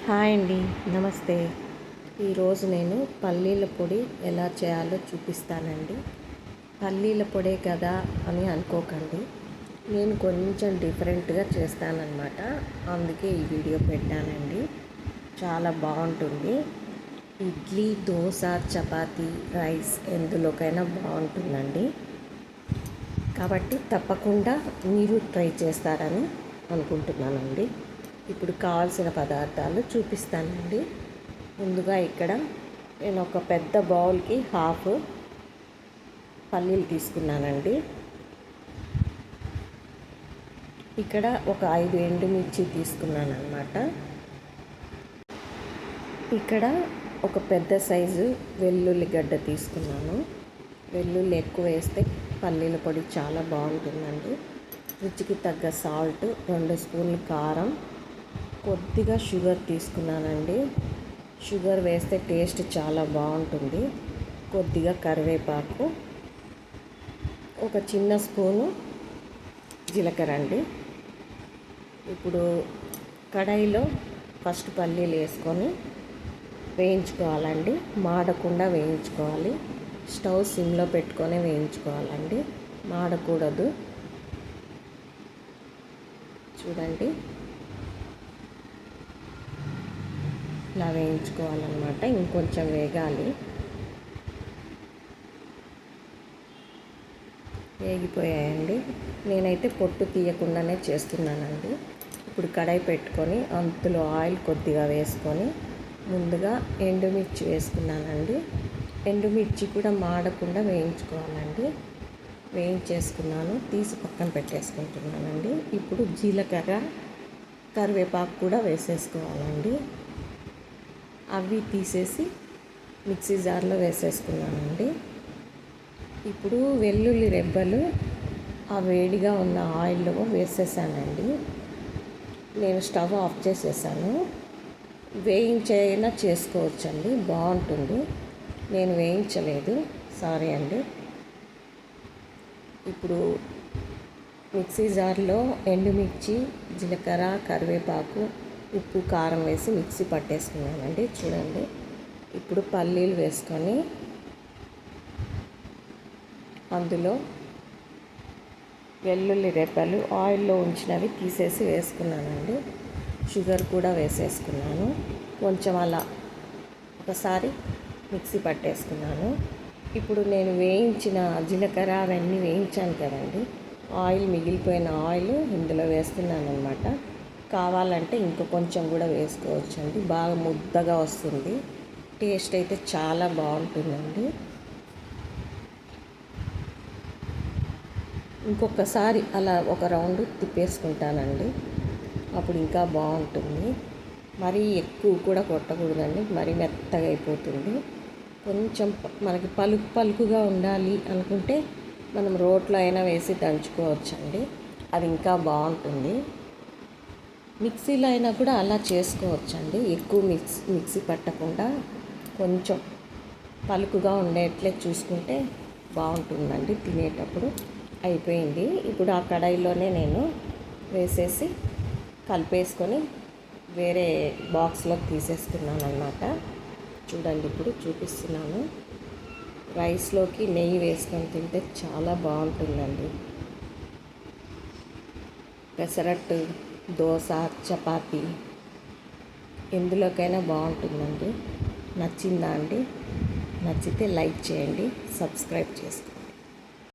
Hi అండి, నమస్తే. ఈరోజు నేను పల్లీల పొడి ఎలా చేయాలో చూపిస్తానండి. పల్లీల పొడే కదా అని అనుకోకండి, నేను కొంచెం డిఫరెంట్గా చేస్తానన్నమాట. అందుకే ఈ వీడియో పెట్టానండి. చాలా బాగుంటుంది. ఇడ్లీ, దోశ, చపాతీ, రైస్ ఎందులోకైనా బాగుంటుందండి. కాబట్టి తప్పకుండా మీరు ట్రై చేస్తారని అనుకుంటున్నానండి. ఇప్పుడు కావాల్సిన పదార్థాలు చూపిస్తానండి. ముందుగా ఇక్కడ నేను ఒక పెద్ద బౌల్కి హాఫ్ పల్లీలు తీసుకున్నానండి. ఇక్కడ ఒక 5 ఎండుమిర్చి తీసుకున్నాను అన్నమాట. ఇక్కడ ఒక పెద్ద సైజు వెల్లుల్లిగడ్డ తీసుకున్నాను. వెల్లుల్లి ఎక్కువ వేస్తే పల్లీల పొడి చాలా బాగుంటుందండి. రుచికి తగ్గ సాల్ట్, 2 స్పూన్లు కారం, కొద్దిగా షుగర్ తీసుకున్నానండి. షుగర్ వేస్తే టేస్ట్ చాలా బాగుంటుంది. కొద్దిగా కరివేపాకు, ఒక చిన్న స్పూను జీలకర్ర అండి. ఇప్పుడు కడాయిలో ఫస్ట్ పల్లీలు వేసుకొని వేయించుకోవాలండి. మాడకుండా వేయించుకోవాలి. స్టవ్ సిమ్లో పెట్టుకొని వేయించుకోవాలండి, మాడకూడదు. చూడండి, ఇలా వేయించుకోవాలన్నమాట. ఇంకొంచెం వేగాలి. వేగిపోయాయండి. నేనైతే పొట్టు తీయకుండానే చేస్తున్నానండి. ఇప్పుడు కడాయి పెట్టుకొని అందులో ఆయిల్ కొద్దిగా వేసుకొని ముందుగా ఎండుమిర్చి వేసుకున్నానండి. ఎండుమిర్చి కూడా మాడకుండా వేయించుకోవాలండి. వేయించేసుకున్నాను, తీసి పక్కన పెట్టేసుకుంటున్నానండి. ఇప్పుడు జీలకర్ర, కరివేపాకు కూడా వేసేసుకోవాలండి. అవి తీసేసి మిక్సీ జార్లో వేసేసుకున్నానండి. ఇప్పుడు వెల్లుల్లి రెబ్బలు ఆ వేడిగా ఉన్న ఆయిల్లో వేసేసానండి. నేను స్టవ్ ఆఫ్ చేసేసాను. వేయించైనా చేసుకోవచ్చండి, బాగుంటుంది. నేను వేయించలేదు, సారీ అండి. ఇప్పుడు మిక్సీ జార్లో ఎండుమిర్చి, జీలకర్ర, కరివేపాకు, ఉప్పు, కారం వేసి మిక్సీ పట్టేసుకున్నానండి. చూడండి, ఇప్పుడు పల్లీలు వేసుకొని అందులో వెల్లుల్లి రెబ్బలు ఆయిల్లో ఉంచినవి తీసేసి వేసుకున్నానండి. షుగర్ కూడా వేసేసుకున్నాను. కొంచెం అలా ఒకసారి మిక్సీ పట్టేసుకున్నాను. ఇప్పుడు నేను వేయించిన జీలకర్ర అవన్నీ వేయించాను కదండి, ఆయిల్ మిగిలిపోయిన ఆయిల్ ఇందులో వేస్తున్నాను అన్నమాట. కావాలంటే ఇంకో కొంచెం కూడా వేసుకోవచ్చండి. బాగా ముద్దగా వస్తుంది. టేస్ట్ అయితే చాలా బాగుంటుందండి. ఇంకొకసారి అలా ఒక రౌండ్ తిప్పేసుకుంటానండి, అప్పుడు ఇంకా బాగుంటుంది. మరీ ఎక్కువ కూడా కొట్టకూడదండి, మరీ మెత్తగా అయిపోతుంది. కొంచెం మనకి పలుకు పలుకుగా ఉండాలి అనుకుంటే మనం రోట్లో అయినా వేసి దంచుకోవచ్చండి, అది ఇంకా బాగుంటుంది. మిక్సీలో అయినా కూడా అలా చేసుకోవచ్చండి. ఎక్కువ మిక్సీ పట్టకుండా కొంచెం పలుకుగా ఉండేట్లే చూసుకుంటే బాగుంటుందండి తినేటప్పుడు. అయిపోయింది. ఇప్పుడు ఆ కడాయిలోనే నేను వేసేసి కలిపేసుకొని వేరే బాక్స్లోకి తీసేసుకున్నాను అన్నమాట. చూడండి, ఇప్పుడు చూపిస్తున్నాను. రైస్లోకి నెయ్యి వేసుకొని తింటే చాలా బాగుంటుందండి. పెసరట్టు, దోశ, చపాతీ ఎందులోకైనా బాగుంటుందండి. నచ్చిందా అండి? నచ్చితే లైక్ చేయండి, సబ్స్క్రైబ్ చేసుకోండి.